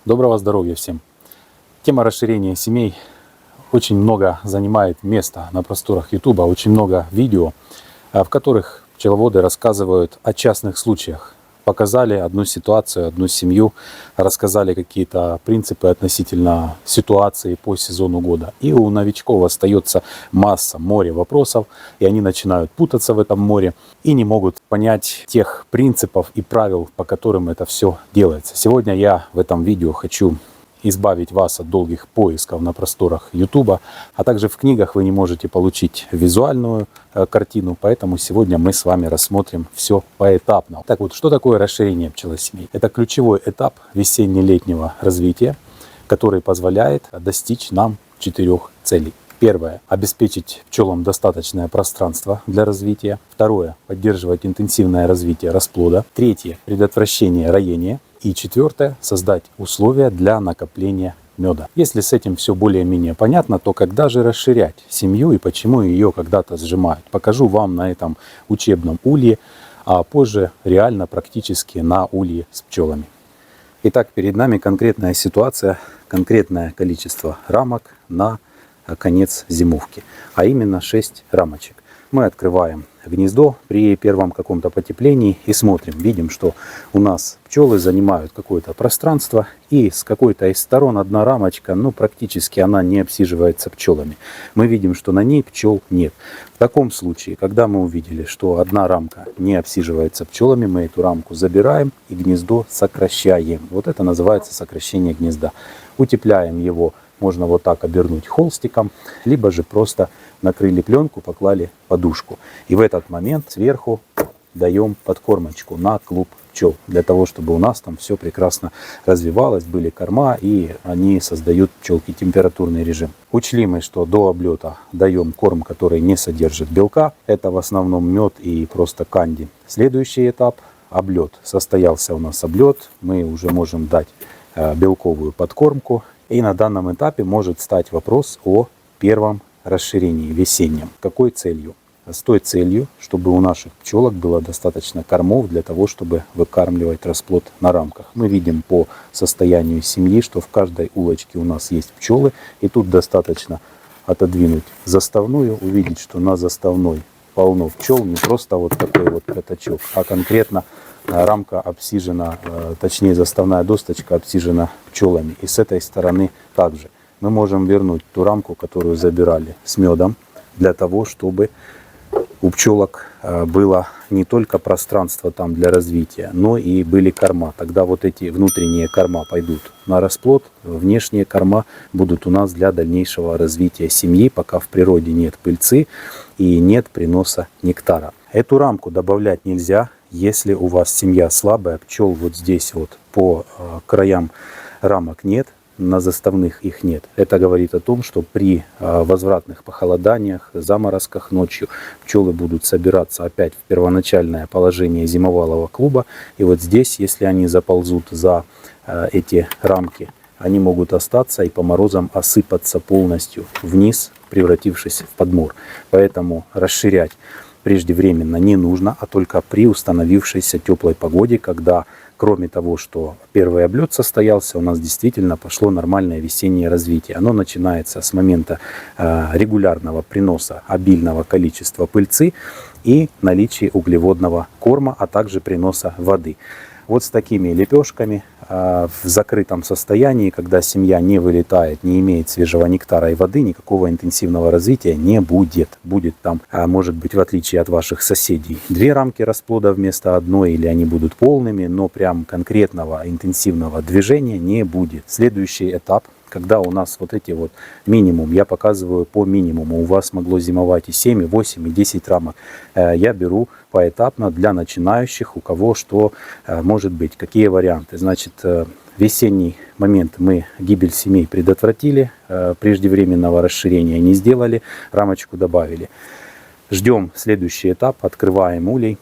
Доброго здоровья всем! Тема расширения семей очень много занимает места на просторах YouTube, очень много видео, в которых пчеловоды рассказывают о частных случаях. Показали одну ситуацию, одну семью, рассказали какие-то принципы относительно ситуации по сезону года. И у новичков остается море вопросов, и они начинают путаться в этом море и не могут понять тех принципов и правил, по которым это все делается. Сегодня я в этом видео хочу избавить вас от долгих поисков на просторах YouTube, а также в книгах вы не можете получить визуальную картину, поэтому сегодня мы с вами рассмотрим все поэтапно. Так вот, что такое расширение пчелосемей? Это ключевой этап весенне-летнего развития, который позволяет достичь нам 4 целей. Первое – обеспечить пчелам достаточное пространство для развития. Второе – поддерживать интенсивное развитие расплода. Третье – предотвращение роения. И четвертое – создать условия для накопления меда. Если с этим все более-менее понятно, то когда же расширять семью и почему ее когда-то сжимают? Покажу вам на этом учебном улье, а позже реально практически на улье с пчелами. Итак, перед нами конкретная ситуация, конкретное количество рамок на конец зимовки, а именно 6 рамочек. Мы открываем гнездо при первом каком-то потеплении и смотрим, видим, что у нас пчелы занимают какое-то пространство, и с какой-то из сторон одна рамочка, практически она не обсиживается пчелами. Мы видим, что на ней пчел нет. В таком случае, когда мы увидели, что одна рамка не обсиживается пчелами, мы эту рамку забираем и гнездо сокращаем. Вот это называется сокращение гнезда. Утепляем его. Можно вот так обернуть холстиком, либо же просто накрыли пленку, поклали подушку. И в этот момент сверху даем подкормочку на клуб пчел, для того, чтобы у нас там все прекрасно развивалось, были корма, и они создают пчелки температурный режим. Учли мы, что до облета даем корм, который не содержит белка. Это в основном мед и просто канди. Следующий этап – облет. Состоялся у нас облет, мы уже можем дать белковую подкормку. И на данном этапе может стать вопрос о первом расширении весеннем. Какой целью? С той целью, чтобы у наших пчелок было достаточно кормов для того, чтобы выкармливать расплод на рамках. Мы видим по состоянию семьи, что в каждой улочке у нас есть пчелы. И тут достаточно отодвинуть заставную, увидеть, что на заставной полно пчел. Не просто вот такой вот пятачок, а конкретно рамка обсижена, точнее заставная досточка обсижена пчелами. И с этой стороны также. Мы можем вернуть ту рамку, которую забирали с медом, для того, чтобы у пчелок было не только пространство там для развития, но и были корма. Тогда вот эти внутренние корма пойдут на расплод, внешние корма будут у нас для дальнейшего развития семьи, пока в природе нет пыльцы и нет приноса нектара. Эту рамку добавлять нельзя, если у вас семья слабая, пчел вот здесь вот по краям рамок нет, на заставных их нет. Это говорит о том, что при возвратных похолоданиях, заморозках ночью пчелы будут собираться опять в первоначальное положение зимовалого клуба. И вот здесь, если они заползут за эти рамки, они могут остаться и по морозам осыпаться полностью вниз, превратившись в подмор. Поэтому расширять преждевременно не нужно, а только при установившейся теплой погоде, когда кроме того, что первый облет состоялся, у нас действительно пошло нормальное весеннее развитие. Оно начинается с момента регулярного приноса обильного количества пыльцы и наличия углеводного корма, а также приноса воды. Вот с такими лепешками в закрытом состоянии, когда семья не вылетает, не имеет свежего нектара и воды, никакого интенсивного развития не будет. Будет там, может быть, в отличие от ваших соседей, 2 рамки расплода вместо одной, или они будут полными, но прям конкретного интенсивного движения не будет. Следующий этап. Когда у нас вот эти вот минимум, я показываю по минимуму, у вас могло зимовать и 7, и 8, и 10 рамок. Я беру поэтапно для начинающих, у кого что может быть, какие варианты. Значит, весенний момент мы гибель семей предотвратили, преждевременного расширения не сделали, рамочку добавили. Ждем следующий этап, открываем улей.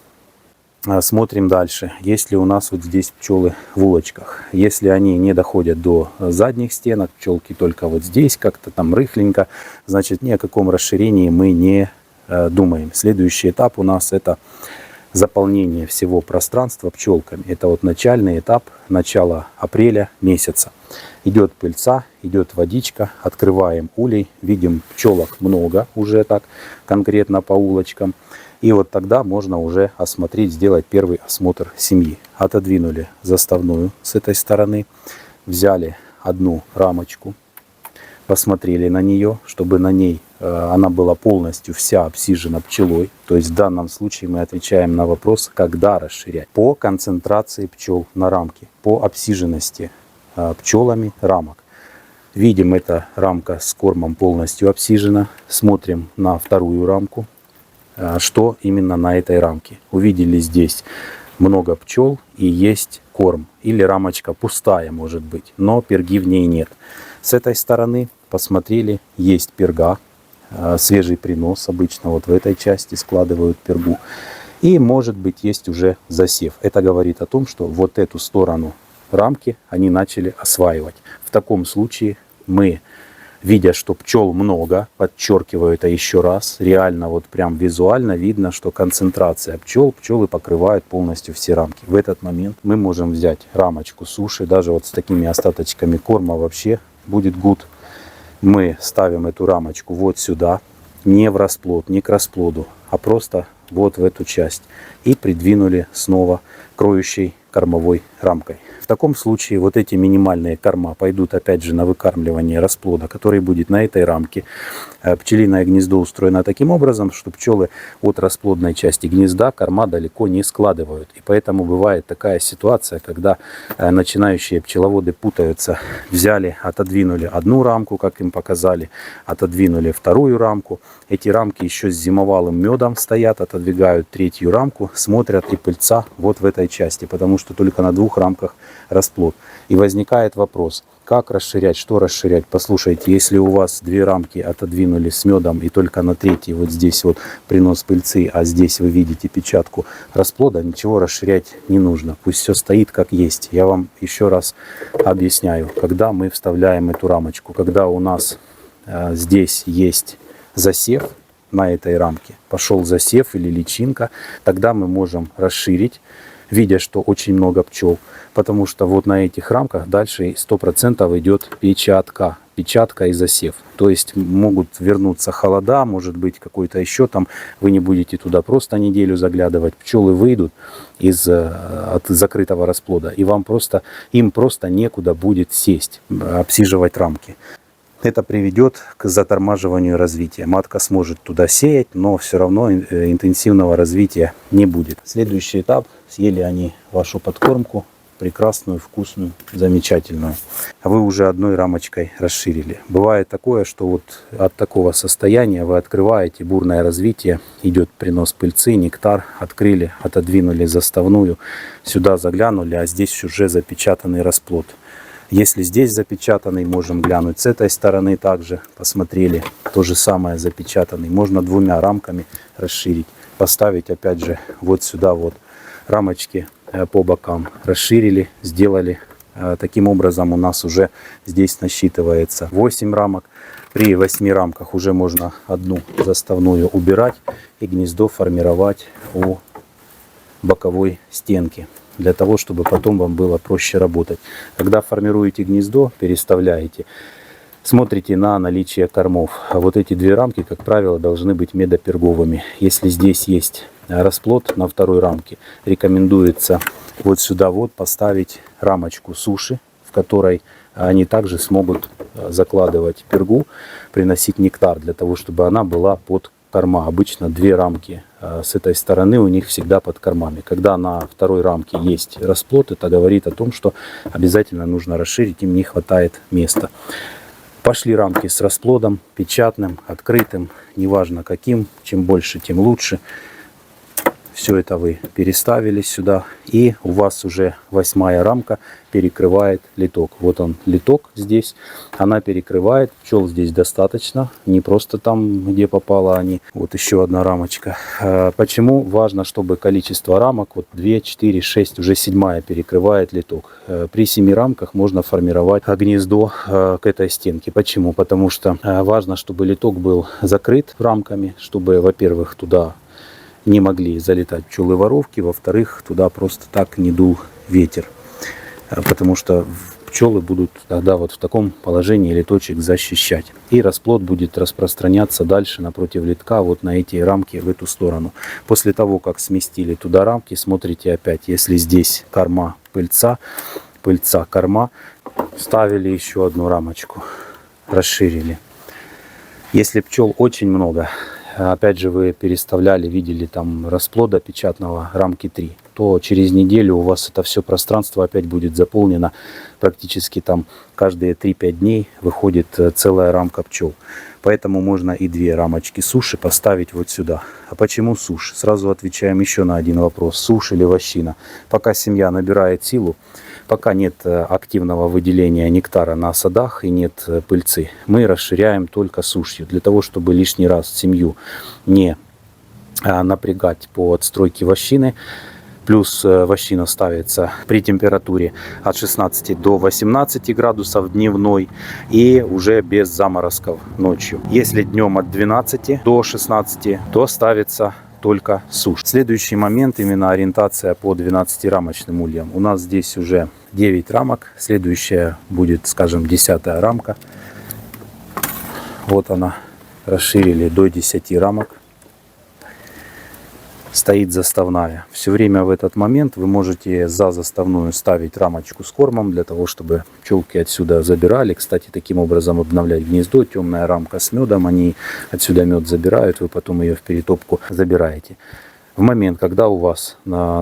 Смотрим дальше, есть ли у нас вот здесь пчелы в улочках. Если они не доходят до задних стенок, пчелки только вот здесь, как-то там рыхленько, значит ни о каком расширении мы не думаем. Следующий этап у нас это заполнение всего пространства пчелками. Это вот начальный этап, начало апреля месяца. Идет пыльца, идет водичка, открываем улей, видим пчелок много уже так конкретно по улочкам. И вот тогда можно уже осмотреть, сделать первый осмотр семьи. Отодвинули заставную с этой стороны, взяли одну рамочку, посмотрели на нее, чтобы на ней она была полностью вся обсижена пчелой. То есть в данном случае мы отвечаем на вопрос, когда расширять. По концентрации пчел на рамке, по обсиженности пчелами рамок. Видим, эта рамка с кормом полностью обсижена. Смотрим на вторую рамку, что именно на этой рамке. Увидели здесь много пчел и есть корм. Или рамочка пустая может быть, но перги в ней нет. С этой стороны посмотрели, есть перга, свежий принос. Обычно вот в этой части складывают пергу. И может быть есть уже засев. Это говорит о том, что вот эту сторону рамки они начали осваивать. В таком случае мы, видя, что пчел много, подчеркиваю это еще раз, реально вот прям визуально видно, что концентрация пчелы покрывают полностью все рамки. В этот момент мы можем взять рамочку суши, даже вот с такими остаточками корма вообще будет гуд. Мы ставим эту рамочку вот сюда, не в расплод, не к расплоду, а просто вот в эту часть. И придвинули снова кроющей кормовой рамкой. В таком случае вот эти минимальные корма пойдут опять же на выкармливание расплода, который будет на этой рамке. Пчелиное гнездо устроено таким образом, что пчелы от расплодной части гнезда корма далеко не складывают. И поэтому бывает такая ситуация, когда начинающие пчеловоды путаются. Взяли, отодвинули одну рамку, как им показали, отодвинули вторую рамку. Эти рамки еще с зимовалым медом стоят, отодвигают третью рамку, смотрят, и пыльца вот в этой части, потому что только на двух рамках расплод. И возникает вопрос, как расширять, что расширять. Послушайте, если у вас две рамки отодвинули с медом и только на третьей вот здесь вот принос пыльцы, а здесь вы видите печатку расплода, ничего расширять не нужно. Пусть все стоит как есть. Я вам еще раз объясняю, когда мы вставляем эту рамочку, когда у нас здесь есть засев на этой рамке, пошел засев или личинка, тогда мы можем расширить, видя, что очень много пчел, потому что вот на этих рамках дальше 100% идет печатка и засев. То есть могут вернуться холода, может быть какой-то еще там, вы не будете туда просто неделю заглядывать, пчелы выйдут от закрытого расплода, и им просто некуда будет сесть, обсиживать рамки. Это приведет к затормаживанию развития. Матка сможет туда сеять, но все равно интенсивного развития не будет. Следующий этап. Съели они вашу подкормку. Прекрасную, вкусную, замечательную. А вы уже одной рамочкой расширили. Бывает такое, что вот от такого состояния вы открываете бурное развитие. Идет принос пыльцы, нектар. Открыли, отодвинули заставную. Сюда заглянули, а здесь уже запечатанный расплод. Если здесь запечатанный, можем глянуть с этой стороны также. Посмотрели, то же самое запечатанный. Можно двумя рамками расширить. Поставить опять же вот сюда вот рамочки по бокам. Расширили, сделали. Таким образом у нас уже здесь насчитывается 8 рамок. При 8 рамках уже можно одну заставную убирать и гнездо формировать у боковой стенки, для того, чтобы потом вам было проще работать. Когда формируете гнездо, переставляете, смотрите на наличие кормов. А вот эти две рамки, как правило, должны быть медоперговыми. Если здесь есть расплод на второй рамке, рекомендуется вот сюда вот поставить рамочку суши, в которой они также смогут закладывать пергу, приносить нектар, для того, чтобы она была под корма. Обычно две рамки с этой стороны у них всегда под кормами. Когда на второй рамке есть расплод, это говорит о том, что обязательно нужно расширить, им не хватает места. Пошли рамки с расплодом, печатным, открытым, неважно каким, чем больше, тем лучше. Все это вы переставили сюда, и у вас уже 8-я рамка перекрывает литок. Вот он, литок здесь, она перекрывает, пчел здесь достаточно, не просто там, где попало они. Вот еще одна рамочка. Почему важно, чтобы количество рамок, вот 2, 4, 6, уже 7-я перекрывает литок. При 7 рамках можно формировать гнездо к этой стенке. Почему? Потому что важно, чтобы литок был закрыт рамками, чтобы, во-первых, туда не могли залетать пчелы-воровки, во-вторых, туда просто так не дул ветер, потому что пчелы будут тогда вот в таком положении литочек защищать. И расплод будет распространяться дальше напротив литка, вот на эти рамки в эту сторону. После того, как сместили туда рамки, смотрите опять, если здесь корма пыльца, корма, ставили еще одну рамочку, расширили. Если пчел очень много, опять же вы переставляли, видели там расплода печатного рамки 3, то через неделю у вас это все пространство опять будет заполнено. Практически там каждые 3-5 дней выходит целая рамка пчел. Поэтому можно и 2 рамочки суши поставить вот сюда. А почему сушь? Сразу отвечаем еще на один вопрос. Сушь или вощина? Пока семья набирает силу, пока нет активного выделения нектара на садах и нет пыльцы, мы расширяем только сушью. Для того, чтобы лишний раз семью не напрягать по отстройке вощины. Плюс вощина ставится при температуре от 16 до 18 градусов дневной и уже без заморозков ночью. Если днем от 12 до 16, то ставится только сушь. Следующий момент, именно ориентация по 12-рамочным ульям. У нас здесь уже 9 рамок. Следующая будет, скажем, 10-я рамка. Вот она. Расширили до 10 рамок. Стоит заставная. Все время в этот момент вы можете за заставную ставить рамочку с кормом, для того, чтобы пчелки отсюда забирали. Кстати, таким образом обновлять гнездо. Темная рамка с медом, они отсюда мед забирают, вы потом ее в перетопку забираете. В момент, когда у вас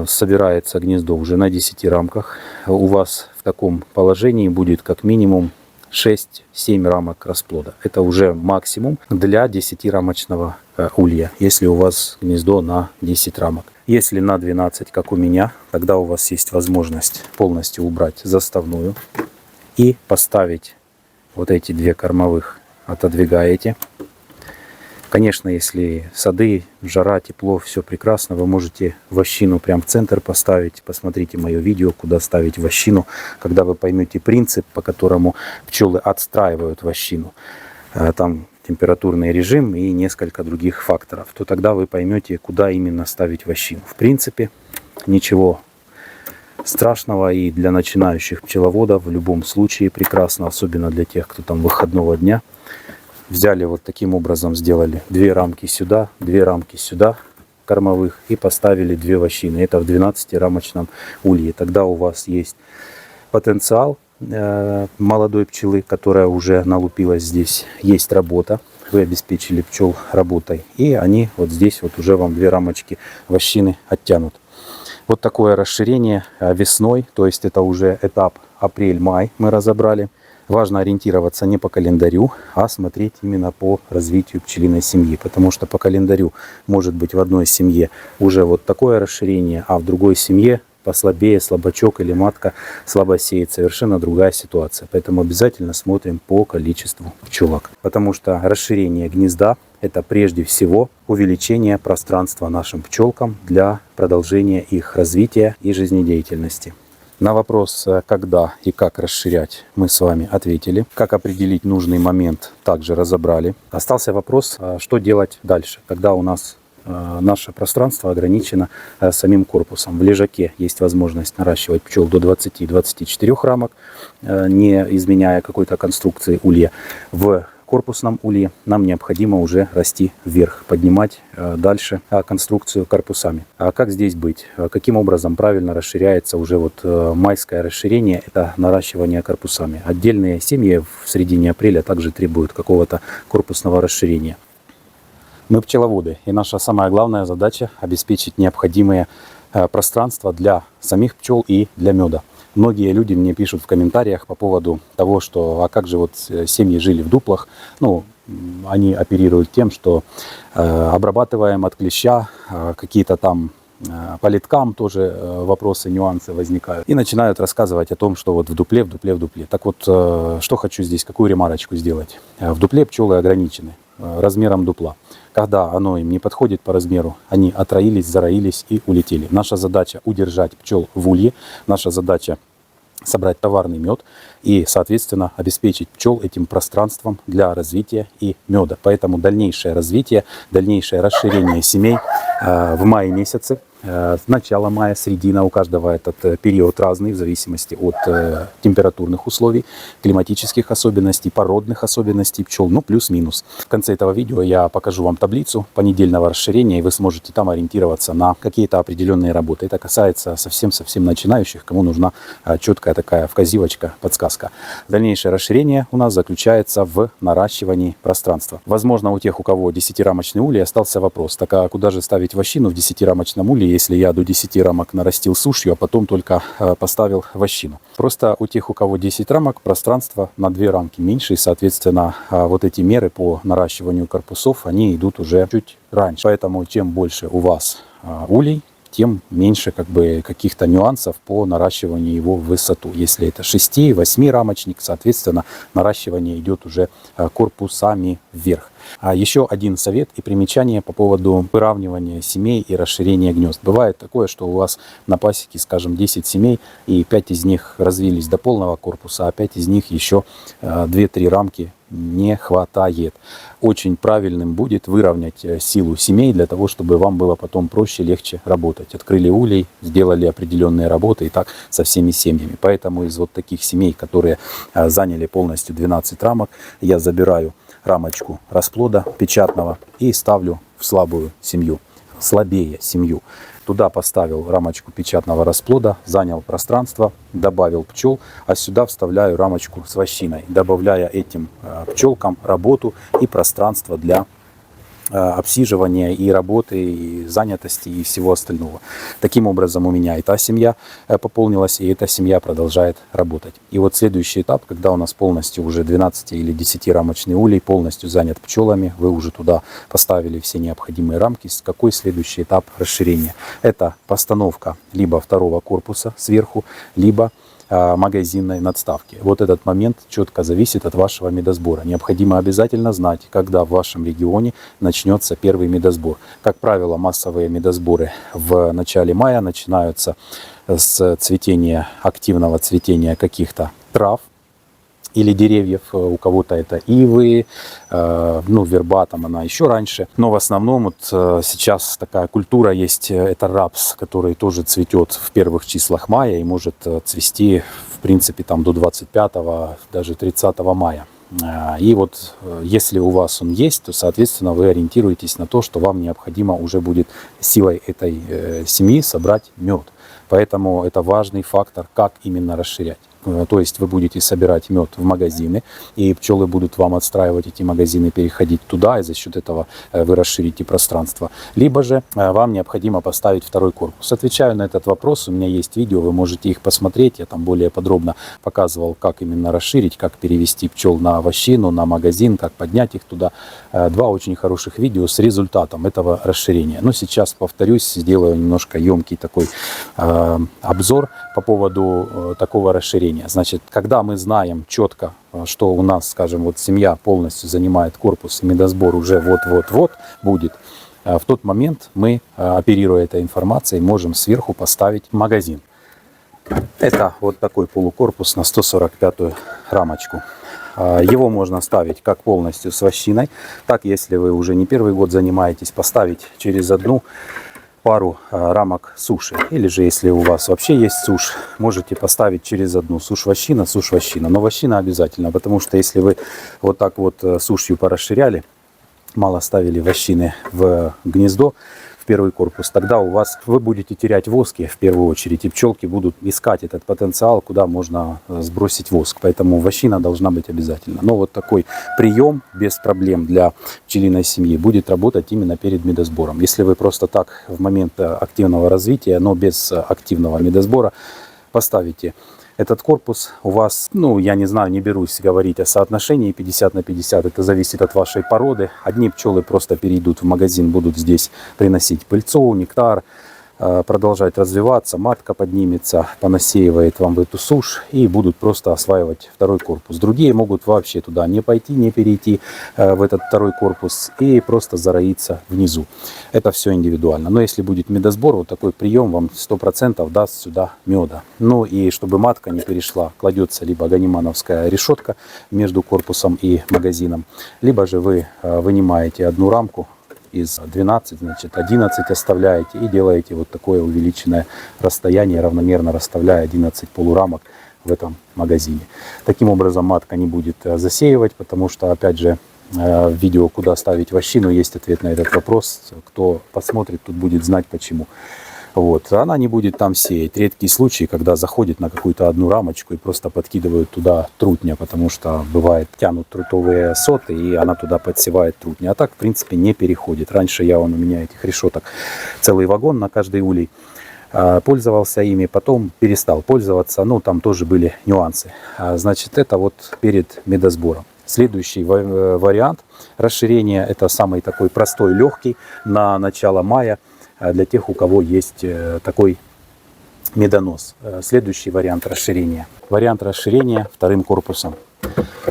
собирается гнездо уже на 10 рамках, у вас в таком положении будет как минимум 6-7 рамок расплода. Это уже максимум для 10-рамочного улья, если у вас гнездо на 10 рамок. Если на 12, как у меня, тогда у вас есть возможность полностью убрать заставную и поставить вот эти 2 кормовых. Отодвигаете. Конечно, если сады, жара, тепло, все прекрасно, вы можете вощину прямо в центр поставить. Посмотрите мое видео, куда ставить вощину, когда вы поймете принцип, по которому пчелы отстраивают вощину. Там температурный режим и несколько других факторов. То тогда вы поймете, куда именно ставить вощину. В принципе, ничего страшного, и для начинающих пчеловодов в любом случае прекрасно, особенно для тех, кто там выходного дня. Взяли вот таким образом, сделали 2 рамки сюда, 2 рамки сюда кормовых и поставили 2 вощины. Это в 12-рамочном улье. Тогда у вас есть потенциал молодой пчелы, которая уже налупилась здесь. Есть работа. Вы обеспечили пчел работой. И они вот здесь вот уже вам 2 рамочки вощины оттянут. Вот такое расширение весной. То есть это уже этап апрель-май мы разобрали. Важно ориентироваться не по календарю, а смотреть именно по развитию пчелиной семьи. Потому что по календарю может быть в одной семье уже вот такое расширение, а в другой семье послабее, слабачок или матка слабо сеет. Совершенно другая ситуация. Поэтому обязательно смотрим по количеству пчелок. Потому что расширение гнезда — это прежде всего увеличение пространства нашим пчелкам для продолжения их развития и жизнедеятельности. На вопрос, когда и как расширять, мы с вами ответили. Как определить нужный момент, также разобрали. Остался вопрос, что делать дальше, когда у нас наше пространство ограничено самим корпусом. В лежаке есть возможность наращивать пчел до 20-24 рамок, не изменяя какой-то конструкции улья. В корпусном улье нам необходимо уже расти вверх, поднимать дальше конструкцию корпусами. А как здесь быть? Каким образом правильно расширяется уже вот майское расширение? Это наращивание корпусами. Отдельные семьи в середине апреля также требуют какого-то корпусного расширения. Мы пчеловоды, и наша самая главная задача — обеспечить необходимое пространство для самих пчел и для меда. Многие люди мне пишут в комментариях по поводу того, что а как же вот семьи жили в дуплах. Ну, они оперируют тем, что обрабатываем от клеща, какие-то там по литкам тоже вопросы, нюансы возникают. И начинают рассказывать о том, что вот в дупле. Так вот, что хочу здесь, какую ремарочку сделать. В дупле пчелы ограничены размером дупла. Когда оно им не подходит по размеру, они отроились, зароились и улетели. Наша задача удержать пчел в улье. Наша задача собрать товарный мед и, соответственно, обеспечить пчел этим пространством для развития и меда. Поэтому дальнейшее развитие, дальнейшее расширение семей в мае месяце, начало мая, середина, у каждого этот период разный в зависимости от температурных условий, климатических особенностей, породных особенностей пчел, ну плюс-минус. В конце этого видео я покажу вам таблицу понедельного расширения, и вы сможете там ориентироваться на какие-то определенные работы. Это касается совсем-совсем начинающих, кому нужна четкая такая вказивочка, подсказка. Дальнейшее расширение у нас заключается в наращивании пространства. Возможно, у тех, у кого 10-рамочный улей, остался вопрос: так а куда же ставить вощину в 10-рамочном улье, если я до 10 рамок нарастил сушью, а потом только поставил вощину? Просто у тех, у кого 10 рамок, пространство на 2 рамки меньше, и, соответственно, вот эти меры по наращиванию корпусов, они идут уже чуть раньше. Поэтому чем больше у вас улей, тем меньше каких-то нюансов по наращиванию его в высоту. Если это 6-8 рамочник, соответственно, наращивание идет уже корпусами вверх. А еще один совет и примечание по поводу выравнивания семей и расширения гнезд. Бывает такое, что у вас на пасеке, скажем, 10 семей, и 5 из них развились до полного корпуса, а 5 из них еще 2-3 рамки не хватает. Очень правильным будет выровнять силу семей для того, чтобы вам было потом проще, легче работать. Открыли улей, сделали определенные работы, и так со всеми семьями. Поэтому из вот таких семей, которые заняли полностью 12 рамок, я забираю рамочку расплода печатного и ставлю в слабую семью, слабее семью. Туда поставил рамочку печатного расплода, занял пространство, добавил пчел, а сюда вставляю рамочку с вощиной, добавляя этим пчелкам работу и пространство для обсиживания и работы, и занятости, и всего остального. Таким образом, у меня и та семья пополнилась, и эта семья продолжает работать. И вот следующий этап, когда у нас полностью уже 12 или 10 рамочный улей полностью занят пчелами, вы уже туда поставили все необходимые рамки. Какой следующий этап расширения? Это постановка либо второго корпуса сверху, либо магазинной надставки. Вот этот момент четко зависит от вашего медосбора. Необходимо обязательно знать, когда в вашем регионе начнется первый медосбор. Как правило, массовые медосборы в начале мая начинаются с цветения, активного цветения каких-то трав или деревьев. У кого-то это ивы, верба, там она еще раньше. Но в основном вот сейчас такая культура есть, это рапс, который тоже цветет в первых числах мая и может цвести, в принципе, там до 25-го, даже 30 мая. И вот если у вас он есть, то, соответственно, вы ориентируетесь на то, что вам необходимо уже будет силой этой семьи собрать мед. Поэтому это важный фактор, как именно расширять. То есть вы будете собирать мед в магазины, и пчелы будут вам отстраивать эти магазины, переходить туда, и за счет этого вы расширите пространство. Либо же вам необходимо поставить второй корпус. Отвечаю на этот вопрос, у меня есть видео, вы можете их посмотреть. Я там более подробно показывал, как именно расширить, как перевести пчел на вощину, на магазин, как поднять их туда. 2 очень хороших видео с результатом этого расширения. Но сейчас, повторюсь, сделаю немножко емкий такой обзор по поводу такого расширения. Значит, когда мы знаем четко, что у нас, скажем, вот семья полностью занимает корпус, и медосбор уже вот-вот-вот будет, в тот момент мы, оперируя этой информацией, можем сверху поставить магазин. Это вот такой полукорпус на 145-ю рамочку. Его можно ставить как полностью с вощиной, так, если вы уже не первый год занимаетесь, поставить через одну пару рамок суши. Или же, если у вас вообще есть сушь, можете поставить через одну сушь-вощина, сушь-вощина. Но вощина обязательно, потому что если вы вот так вот сушью порасширяли, мало ставили вощины в гнездо, в первый корпус, тогда вы будете терять воски в первую очередь, и пчелки будут искать этот потенциал, куда можно сбросить воск. Поэтому вощина должна быть обязательно. Но вот такой прием без проблем для пчелиной семьи будет работать именно перед медосбором. Если вы просто так в момент активного развития, но без активного медосбора поставите этот корпус, у вас, я не знаю, не берусь говорить о соотношении 50 на 50, это зависит от вашей породы. Одни пчелы просто перейдут в магазин, будут здесь приносить пыльцу, нектар, продолжать развиваться, матка поднимется, понасеивает вам в эту сушь и будут просто осваивать второй корпус. Другие могут вообще туда не пойти, не перейти в этот второй корпус и просто зароиться внизу. Это все индивидуально. Но если будет медосбор, вот такой прием вам 100% даст сюда меда. Ну и чтобы матка не перешла, кладется либо ганимановская решетка между корпусом и магазином, либо же вы вынимаете одну рамку из 12, значит 11 оставляете и делаете вот такое увеличенное расстояние, равномерно расставляя 11 полурамок в этом магазине. Таким образом матка не будет засеивать, потому что, опять же, в видео, куда ставить вощину, есть ответ на этот вопрос. Кто посмотрит, тут будет знать почему. Вот. Она не будет там сеять. Редкие случаи, когда заходит на какую-то одну рамочку и просто подкидывают туда трутня, потому что бывает тянут трутовые соты и она туда подсевает трутня. А так, в принципе, не переходит. Раньше у меня этих решеток целый вагон на каждый улей. Пользовался ими, потом перестал пользоваться. Ну, там тоже были нюансы. Значит, это вот перед медосбором. Следующий вариант расширения, это самый такой простой, легкий, на начало мая, для тех, у кого есть такой медонос. Следующий вариант расширения. Вариант расширения вторым корпусом.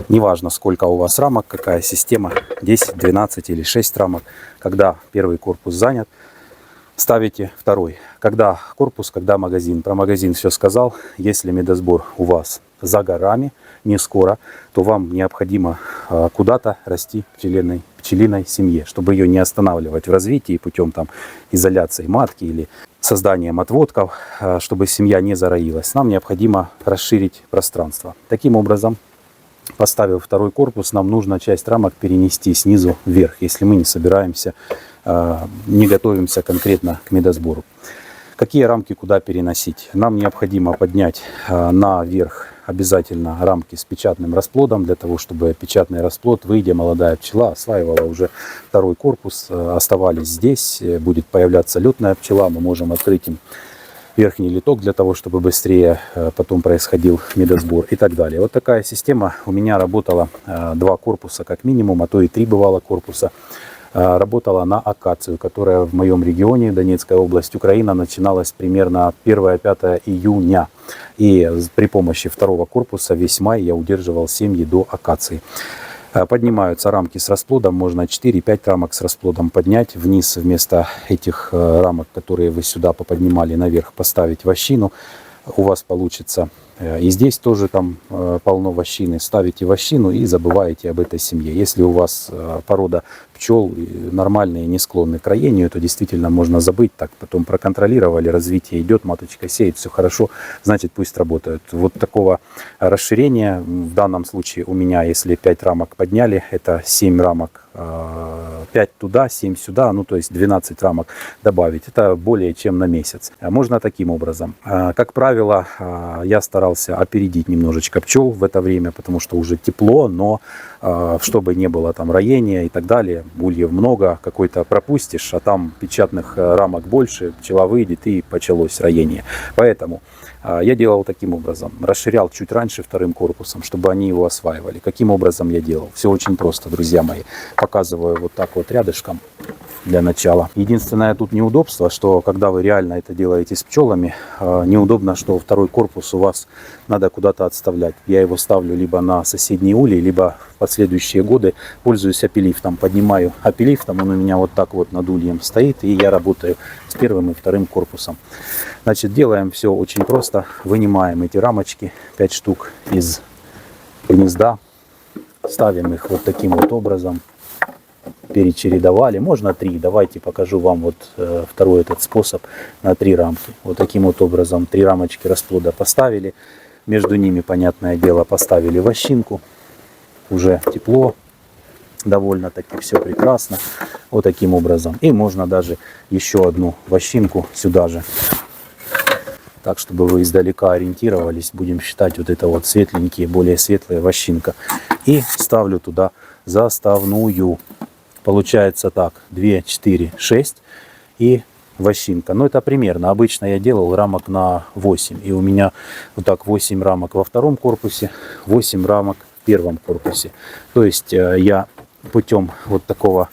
Неважно, сколько у вас рамок, какая система, 10, 12 или 6 рамок. Когда первый корпус занят, ставите второй. Когда корпус, когда магазин. Про магазин все сказал. Если медосбор у вас за горами, не скоро, то вам необходимо куда-то расти пчелиной семье, чтобы ее не останавливать в развитии путем там изоляции матки или созданием отводков, чтобы семья не зароилась. Нам необходимо расширить пространство. Таким образом, поставив второй корпус, нам нужно часть рамок перенести снизу вверх, если мы не собираемся, не готовимся конкретно к медосбору. Какие рамки куда переносить? Нам необходимо поднять наверх обязательно рамки с печатным расплодом, для того, чтобы печатный расплод, выйдя, молодая пчела осваивала уже второй корпус, оставались здесь, будет появляться летная пчела, мы можем открыть им верхний литок для того, чтобы быстрее потом происходил медосбор и так далее. Вот такая система у меня работала, 2 корпуса как минимум, а то и 3 бывало корпуса. Работала на акацию, которая в моем регионе, Донецкая область, Украина, начиналась примерно 1-5 июня. И при помощи второго корпуса весь май я удерживал семьи до акации. Поднимаются рамки с расплодом, можно 4-5 рамок с расплодом поднять. Вниз вместо этих рамок, которые вы сюда поподнимали наверх, поставить вощину. У вас получится. И здесь тоже там полно вощины. Ставите вощину и забываете об этой семье. Если у вас порода пчел нормальные, не склонны к роению, то действительно можно забыть. Так потом проконтролировали, развитие идет, маточка сеет, все хорошо, значит пусть работают. Вот такого расширения в данном случае у меня, если 5 рамок подняли, это 7 рамок, 5 туда, 7 сюда, ну то есть 12 рамок добавить. Это более чем на месяц. Можно таким образом. Как правило, я старался опередить немножечко пчел в это время, потому что уже тепло, но чтобы не было там роения и так далее, ульев много, какой-то пропустишь, а там печатных рамок больше, пчела выйдет и началось роение. Поэтому я делал таким образом. Расширял чуть раньше вторым корпусом, чтобы они его осваивали. Каким образом я делал? Все очень просто, друзья мои. Показываю вот так вот рядышком для начала. Единственное тут неудобство, что когда вы реально это делаете с пчелами, неудобно, что второй корпус у вас надо куда-то отставлять. Я его ставлю либо на соседние ульи, либо в последующие годы пользуюсь апеллифтом. Поднимаю апеллифтом, он у меня вот так вот над ульем стоит, и я работаю с первым и вторым корпусом. Значит, делаем все очень просто. Вынимаем эти рамочки, 5 штук из гнезда, ставим их вот таким вот образом. Перечередовали, можно 3, давайте покажу вам вот второй этот способ на 3 рамки. Вот таким вот образом 3 рамочки расплода поставили, между ними, понятное дело, поставили вощинку, уже тепло, довольно-таки все прекрасно, вот таким образом. И можно даже еще одну вощинку сюда же, так, чтобы вы издалека ориентировались, будем считать вот это вот светленькие, более светлая вощинка. И ставлю туда заставную. Получается так, 2, 4, 6 и вощинка. Но это примерно. Обычно я делал рамок на 8. И у меня вот так 8 рамок во втором корпусе, 8 рамок в первом корпусе. То есть я путем вот такого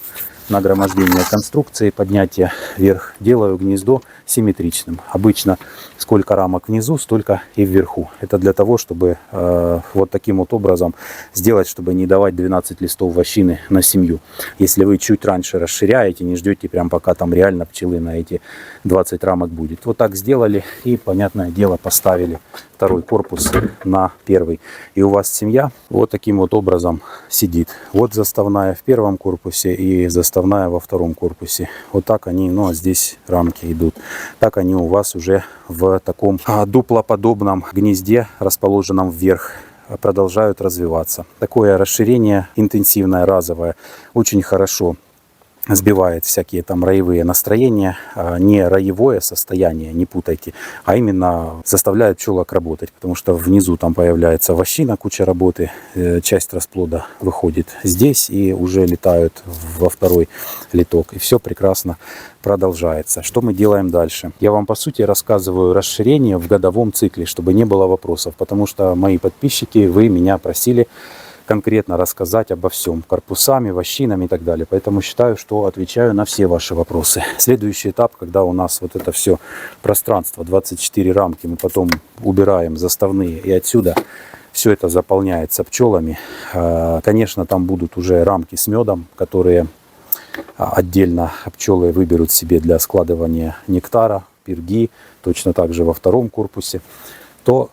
нагромождения конструкции, поднятия вверх, делаю гнездо симметричным. Обычно сколько рамок внизу, столько и вверху. Это для того, чтобы вот таким вот образом сделать, чтобы не давать 12 листов вощины на семью. Если вы чуть раньше расширяете, не ждете прям пока там реально пчелы на эти 20 рамок будет. Вот так сделали и, понятное дело, поставили второй корпус на первый. И у вас семья вот таким вот образом сидит. Вот заставная в первом корпусе и заставная во втором корпусе. Вот так они, ну а здесь рамки идут. Так они у вас уже в таком дуплоподобном гнезде, расположенном вверх, продолжают развиваться. Такое расширение интенсивное, разовое, очень хорошо сбивает всякие там роевые настроения, не роевое состояние, не путайте, а именно заставляет пчелок работать, потому что внизу там появляется вощина, куча работы, часть расплода выходит здесь и уже летают во второй литок, и все прекрасно продолжается. Что мы делаем дальше? Я вам по сути рассказываю расширение в годовом цикле, чтобы не было вопросов, потому что мои подписчики, вы меня просили конкретно рассказать обо всем, корпусами, вощинами и так далее. Поэтому считаю, что отвечаю на все ваши вопросы. Следующий этап, когда у нас вот это все пространство, 24 рамки, мы потом убираем заставные, и отсюда все это заполняется пчелами. Конечно, там будут уже рамки с медом, которые отдельно пчелы выберут себе для складывания нектара, пирги, точно так же во втором корпусе. То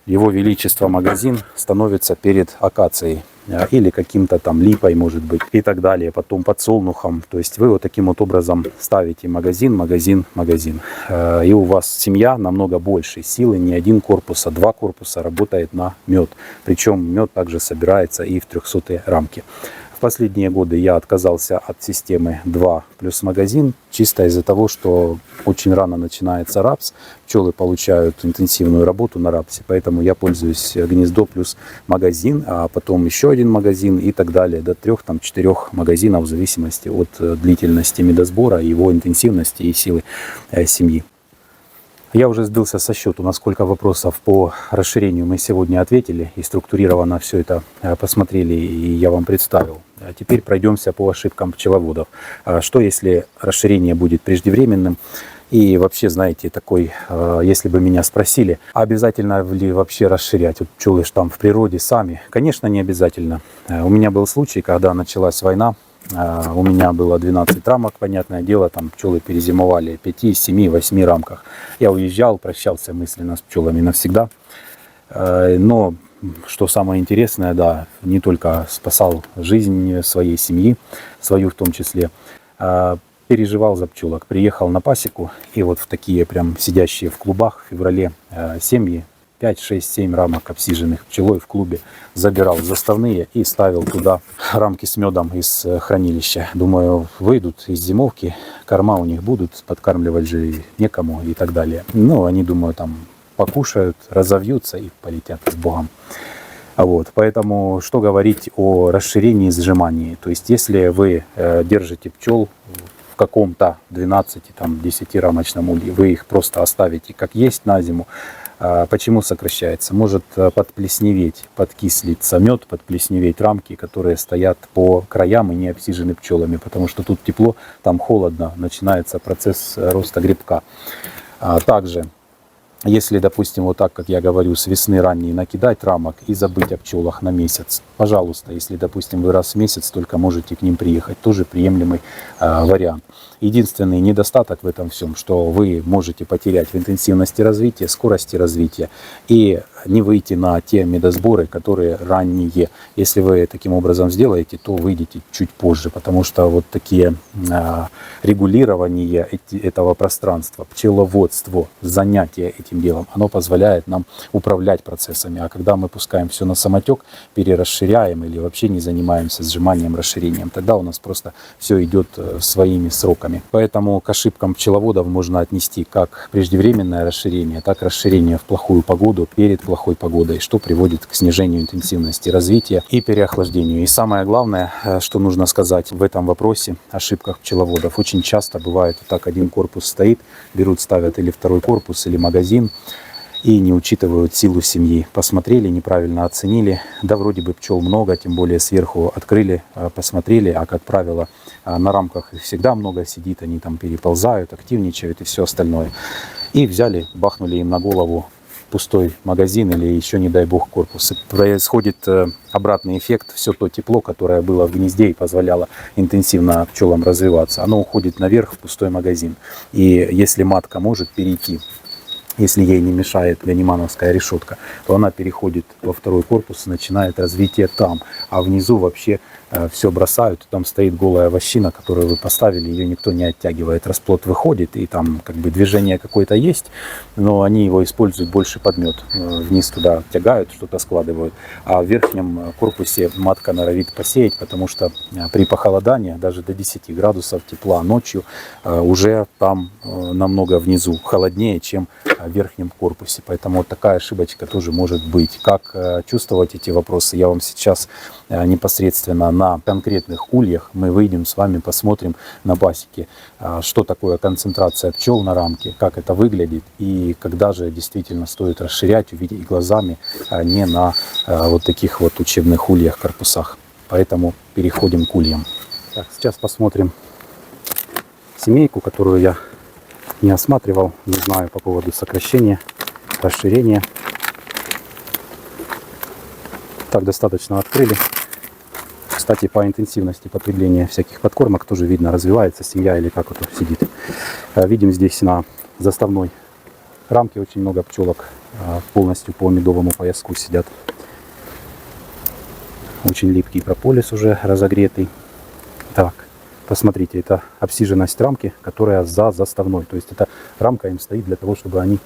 Его Величество магазин становится перед акацией или каким-то там липой, может быть, и так далее, потом подсолнухом. То есть вы вот таким вот образом ставите магазин, магазин, магазин. И у вас семья намного больше силы, не один корпус, а два корпуса работает на мед. Причем мед также собирается и в 300-е рамки. В последние годы я отказался от системы 2 плюс магазин, чисто из-за того, что очень рано начинается рапс, пчелы получают интенсивную работу на рапсе, поэтому я пользуюсь гнездо плюс магазин, а потом еще один магазин и так далее, до 3-4 магазинов в зависимости от длительности медосбора, его интенсивности и силы семьи. Я уже сбился со счету, на сколько вопросов по расширению мы сегодня ответили и структурированно все это посмотрели и я вам представил. А теперь пройдемся по ошибкам пчеловодов. Что если расширение будет преждевременным? И вообще, знаете, такой, если бы меня спросили, обязательно ли вообще расширять? Вот пчелы ж там в природе сами. Конечно, не обязательно. У меня был случай, когда началась война. У меня было 12 рамок, понятное дело, там пчелы перезимовали в 5, 7, 8 рамках. Я уезжал, прощался мысленно с пчелами навсегда. Но, что самое интересное, да, не только спасал жизнь своей семьи, свою в том числе, переживал за пчелок. Приехал на пасеку, и вот в такие прям сидящие в клубах в феврале семьи, 5, 6, 7 рамок обсиженных пчелой в клубе, забирал заставные и ставил туда рамки с медом из хранилища. Думаю, выйдут из зимовки, корма у них будут, подкармливать же некому и так далее. Ну, они, думаю, там покушают, разовьются и полетят с Богом. Вот, поэтому что говорить о расширении и сжимании? То есть, если вы держите пчел в каком-то 12-10 рамочном улье, вы их просто оставите как есть на зиму. Почему сокращается? Может подплесневеть, подкислиться мед, подплесневеть рамки, которые стоят по краям и не обсижены пчелами, потому что тут тепло, там холодно, начинается процесс роста грибка. Также, если, допустим, вот так, как я говорю, с весны ранней накидать рамок и забыть о пчелах на месяц, пожалуйста, если, допустим, вы раз в месяц только можете к ним приехать, тоже приемлемый вариант. Единственный недостаток в этом всем, что вы можете потерять в интенсивности развития, скорости развития и не выйти на те медосборы, которые ранние. Если вы таким образом сделаете, то выйдете чуть позже, потому что вот такие регулирование этого пространства, пчеловодство, занятие этим делом, оно позволяет нам управлять процессами. А когда мы пускаем все на самотек, перерасширяем или вообще не занимаемся сжиманием, расширением, тогда у нас просто все идет своими сроками. Поэтому к ошибкам пчеловодов можно отнести как преждевременное расширение, так и расширение в плохую погоду перед плохой погодой, что приводит к снижению интенсивности развития и переохлаждению. И самое главное, что нужно сказать в этом вопросе, ошибках пчеловодов. Очень часто бывает вот так: один корпус стоит, берут, ставят или второй корпус, или магазин, и не учитывают силу семьи. Посмотрели, неправильно оценили. Да, вроде бы пчел много, тем более сверху открыли, посмотрели, а как правило на рамках их всегда много сидит, они там переползают, активничают и все остальное. И взяли, бахнули им на голову пустой магазин или еще, не дай бог, корпус. И происходит обратный эффект. Все то тепло, которое было в гнезде и позволяло интенсивно пчелам развиваться, оно уходит наверх в пустой магазин. И если матка может перейти, если ей не мешает ганимановская решетка, то она переходит во второй корпус и начинает развитие там. А внизу вообще все бросают. Там стоит голая вощина, которую вы поставили, ее никто не оттягивает. Расплод выходит, и там как бы движение какое-то есть, но они его используют больше под мед. Вниз туда тягают, что-то складывают. А в верхнем корпусе матка норовит посеять, потому что при похолодании даже до 10 градусов тепла ночью уже там намного внизу холоднее, чем в верхнем корпусе. Поэтому вот такая ошибочка тоже может быть. Как чувствовать эти вопросы, я вам сейчас непосредственно на конкретных ульях мы выйдем с вами, посмотрим на пасеке, что такое концентрация пчел на рамке, как это выглядит и когда же действительно стоит расширять, увидеть глазами, а не на вот таких вот учебных ульях, корпусах. Поэтому переходим к ульям. Так, сейчас посмотрим семейку, которую я не осматривал, не знаю по поводу сокращения, расширения. Так, достаточно открыли. Кстати, по интенсивности потребления всяких подкормок тоже видно, развивается семья или как вот сидит. Видим здесь на заставной рамке очень много пчелок полностью по медовому пояску сидят. Очень липкий прополис уже разогретый. Так, посмотрите, это обсиженность рамки, которая за заставной. То есть эта рамка им стоит для того, чтобы они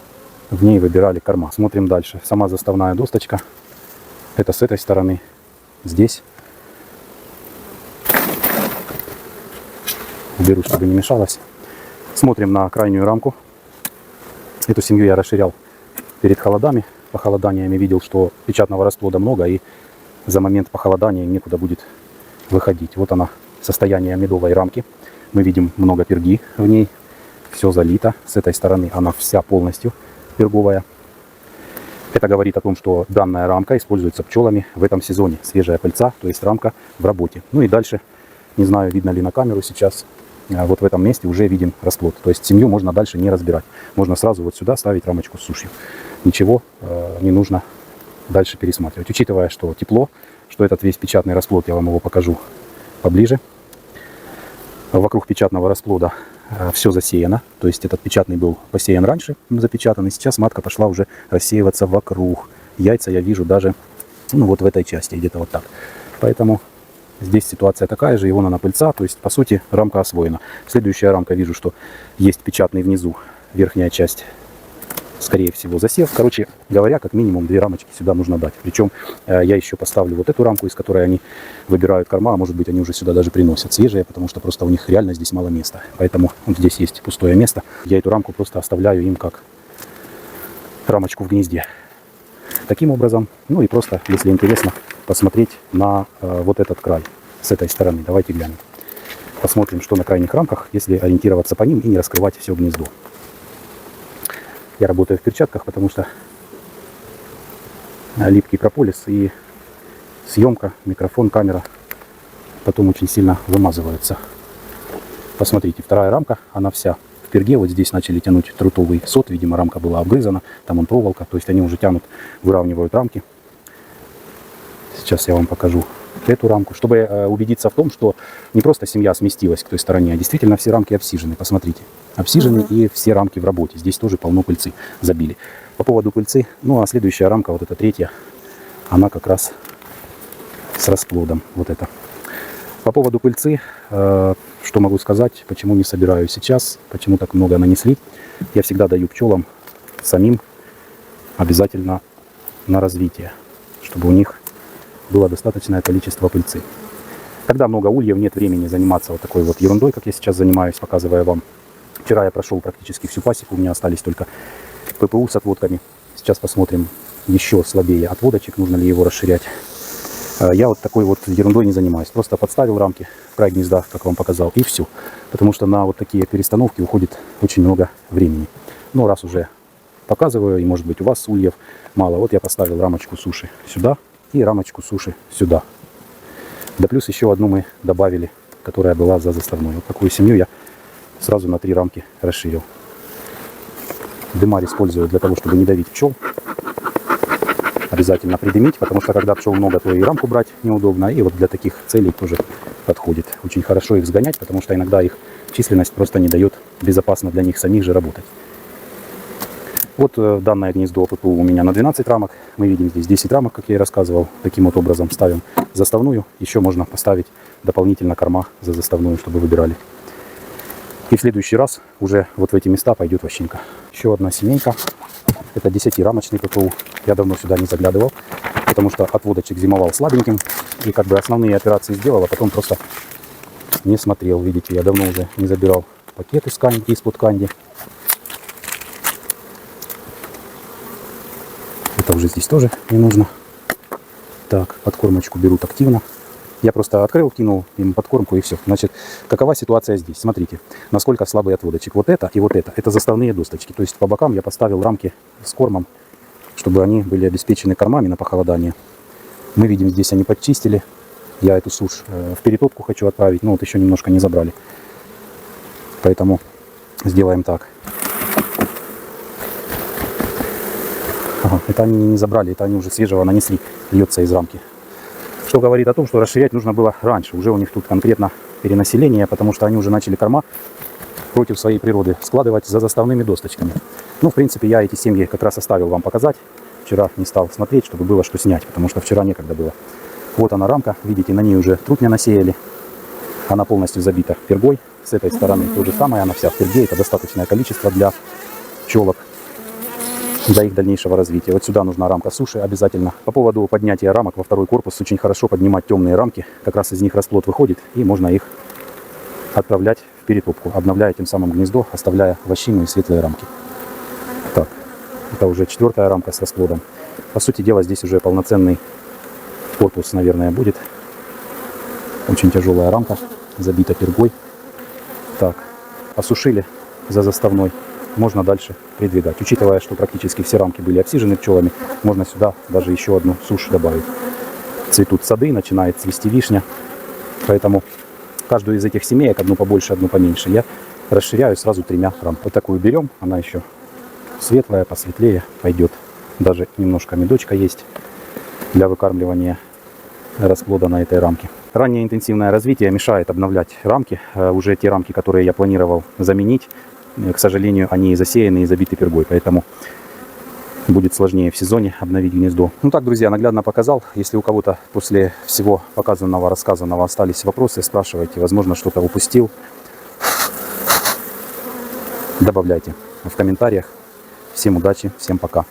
в ней выбирали корма. Смотрим дальше. Сама заставная досточка. Это с этой стороны. Здесь. Уберу, чтобы не мешалось. Смотрим на крайнюю рамку. Эту семью я расширял перед холодами. Похолоданиями видел, что печатного расплода много, и за момент похолодания некуда будет выходить. Вот она, состояние медовой рамки. Мы видим много перги в ней. Все залито. С этой стороны она вся полностью перговая. Это говорит о том, что данная рамка используется пчелами в этом сезоне. Свежая пыльца, то есть рамка в работе. Ну и дальше, не знаю, видно ли на камеру сейчас, вот в этом месте уже виден расплод. То есть семью можно дальше не разбирать. Можно сразу вот сюда ставить рамочку с сушью. Ничего не нужно дальше пересматривать. Учитывая, что тепло, что этот весь печатный расплод, я вам его покажу поближе. Вокруг печатного расплода все засеяно. То есть этот печатный был посеян раньше, запечатан, и сейчас матка пошла уже рассеиваться вокруг. Яйца я вижу даже вот в этой части, где-то вот так. Поэтому здесь ситуация такая же, его на пыльца, то есть по сути рамка освоена. Следующая рамка, вижу, что есть печатный внизу, верхняя часть, скорее всего, засев. Короче говоря, как минимум 2 рамочки сюда нужно дать. Причем я еще поставлю вот эту рамку, из которой они выбирают корма, а может быть они уже сюда даже приносят свежие, потому что просто у них реально здесь мало места. Поэтому вот здесь есть пустое место. Я эту рамку просто оставляю им как рамочку в гнезде. Таким образом, ну и просто, если интересно, посмотреть на вот этот край с этой стороны. Давайте глянем. Посмотрим, что на крайних рамках, если ориентироваться по ним и не раскрывать все гнездо. Я работаю в перчатках, потому что липкий прополис и съемка, микрофон, камера потом очень сильно вымазываются. Посмотрите, вторая рамка, она вся в перге. Вот здесь начали тянуть трутовый сот, видимо, рамка была обгрызана, там он проволока, то есть они уже тянут, выравнивают рамки. Сейчас я вам покажу эту рамку, чтобы убедиться в том, что не просто семья сместилась к той стороне, а действительно все рамки обсижены. Посмотрите, обсижены и все рамки в работе. Здесь тоже полно пыльцы забили. По поводу пыльцы, ну а следующая рамка, вот эта третья, она как раз с расплодом. Вот это. По поводу пыльцы, что могу сказать, почему не собираю сейчас, почему так много нанесли. Я всегда даю пчелам самим обязательно на развитие, чтобы у них было достаточное количество пыльцы. Когда много ульев, нет времени заниматься вот такой вот ерундой, как я сейчас занимаюсь, показывая вам. Вчера я прошел практически всю пасеку, у меня остались только ППУ с отводками. Сейчас посмотрим еще слабее отводочек, нужно ли его расширять. Я вот такой вот ерундой не занимаюсь. Просто подставил рамки в край гнезда, как вам показал, и все. Потому что на вот такие перестановки уходит очень много времени. Но раз уже показываю, и может быть у вас ульев мало. Вот я поставил рамочку суши сюда и рамочку суши сюда. Да плюс еще одну мы добавили, которая была за заставной. Вот такую семью я сразу на 3 рамки расширил. Дымарь использую для того, чтобы не давить пчел. Обязательно придымить, потому что когда пчел много, то и рамку брать неудобно. И вот для таких целей тоже подходит. Очень хорошо их сгонять, потому что иногда их численность просто не дает безопасно для них самих же работать. Вот данное гнездо ППУ у меня на 12 рамок. Мы видим здесь 10 рамок, как я и рассказывал. Таким вот образом ставим заставную. Еще можно поставить дополнительно корма за заставную, чтобы выбирали. И в следующий раз уже вот в эти места пойдет вощинка. Еще одна семейка. Это 10-рамочный ППУ. Я давно сюда не заглядывал, потому что отводочек зимовал слабеньким. И как бы основные операции сделал, а потом просто не смотрел. Видите, я давно уже не забирал пакеты с канди, из-под канди. Это уже здесь тоже не нужно. Так, подкормочку берут активно. Я просто открыл, кинул им подкормку и все. Значит, какова ситуация здесь? Смотрите, насколько слабый отводочек. Вот это и вот это. Это заставные досточки. То есть по бокам я поставил рамки с кормом, чтобы они были обеспечены кормами на похолодание. Мы видим, здесь они подчистили. Я эту сушь в перетопку хочу отправить, но вот еще немножко не забрали. Поэтому сделаем так. Ага, это они не забрали, это они уже свежего нанесли. Льется из рамки. Что говорит о том, что расширять нужно было раньше. Уже у них тут конкретно перенаселение, потому что они уже начали корма против своей природы складывать за заставными досточками. Ну, в принципе, я эти семьи как раз оставил вам показать. Вчера не стал смотреть, чтобы было что снять, потому что вчера некогда было. Вот она рамка, видите, на ней уже трутня насеяли. Она полностью забита пергой. С этой стороны то же самое, она вся в перге. Это достаточное количество для пчелок, для их дальнейшего развития. Вот сюда нужна рамка суши обязательно. По поводу поднятия рамок во второй корпус, очень хорошо поднимать темные рамки. Как раз из них расплод выходит, и можно их отправлять в перетопку, обновляя тем самым гнездо, оставляя вощину и светлые рамки. Так, это уже 4-я рамка с расплодом. По сути дела, здесь уже полноценный корпус, наверное, будет. Очень тяжелая рамка, забита пергой. Так, осушили за заставной. Можно дальше придвигать. Учитывая, что практически все рамки были обсижены пчелами, можно сюда даже еще одну сушь добавить. Цветут сады, начинает цвести вишня. Поэтому каждую из этих семеек, одну побольше, одну поменьше, я расширяю сразу 3 рамками. Вот такую берем, она еще светлая, посветлее пойдет. Даже немножко медочка есть для выкармливания расплода на этой рамке. Раннее интенсивное развитие мешает обновлять рамки. Уже те рамки, которые я планировал заменить, к сожалению, они засеяны и забиты пергой, поэтому будет сложнее в сезоне обновить гнездо. Ну так, друзья, наглядно показал. Если у кого-то после всего показанного, рассказанного остались вопросы, спрашивайте. Возможно, что-то упустил. Добавляйте в комментариях. Всем удачи, всем пока.